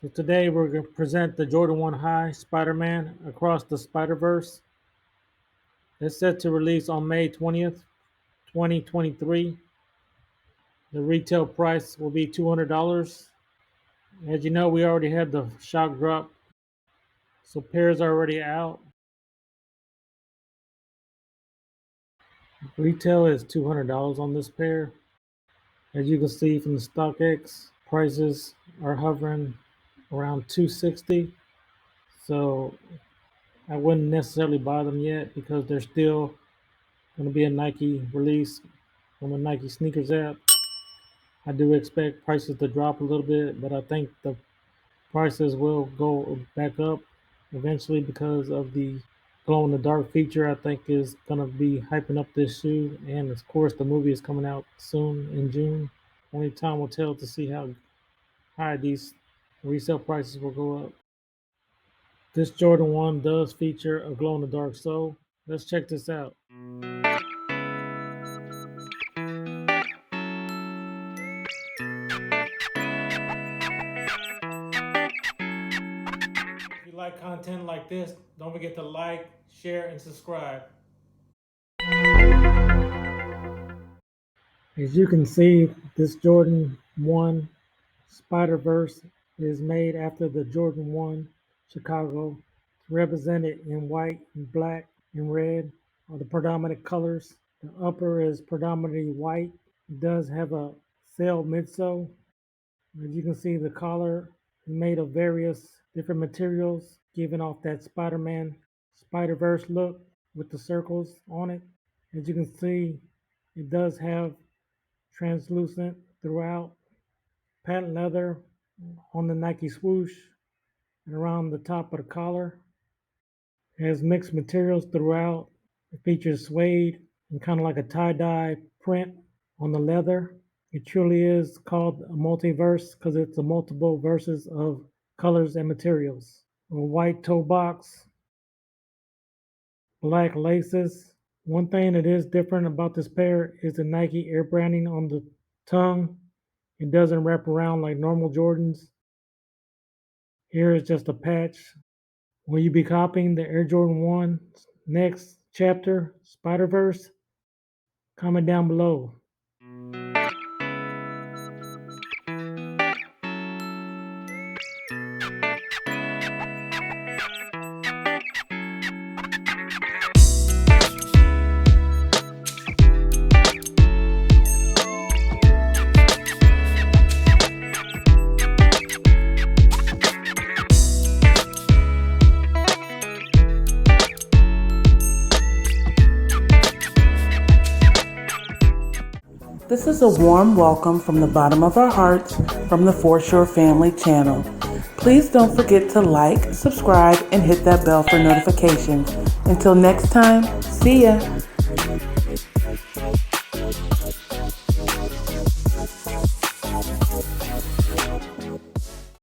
So today we're going to present the Jordan 1 High Spider-Man Across the Spider-Verse. It's set to release on May 20th, 2023. The retail price will be $200. As you know, we already had the shock drop, so pairs are already out. Retail is $200 on this pair. As you can see from the StockX, prices are hovering around $260. So I wouldn't necessarily buy them yet because they're still going to be a Nike release on the Nike Sneakers app. I do expect prices to drop a little bit, but I think the prices will go back up eventually because of the glow in the dark feature. I think is going to be hyping up this shoe, and of course the movie is coming out soon in June. Only time will tell to see how high these resale prices will go up. This Jordan 1 does feature a glow in the dark sole. Let's check this out. If you like content like this, don't forget to like, share, and subscribe. As you can see, this Jordan 1 Spider-Verse is made after the Jordan 1 Chicago. It's represented in white and black and red are the predominant colors. The upper is predominantly white. It does have a sail midsole. As you can see, the collar is made of various different materials, giving off that Spider-Man Spider-Verse look with the circles on it. As you can see, it does have translucent throughout, patent leather on the Nike swoosh and around the top of the collar. It has mixed materials throughout. It features suede and kind of like a tie-dye print on the leather. It truly is called a multiverse because it's a multiple verses of colors and materials. A white toe box, black laces. One thing that is different about this pair is the Nike air branding on the tongue. It doesn't wrap around like normal Jordans. Here is just a patch. Will you be copying the Air Jordan 1 next chapter, Spider-Verse? Comment down below. This is a warm welcome from the bottom of our hearts from the Foreshore Family channel. Please don't forget to like, subscribe, and hit that bell for notifications. Until next time, see ya!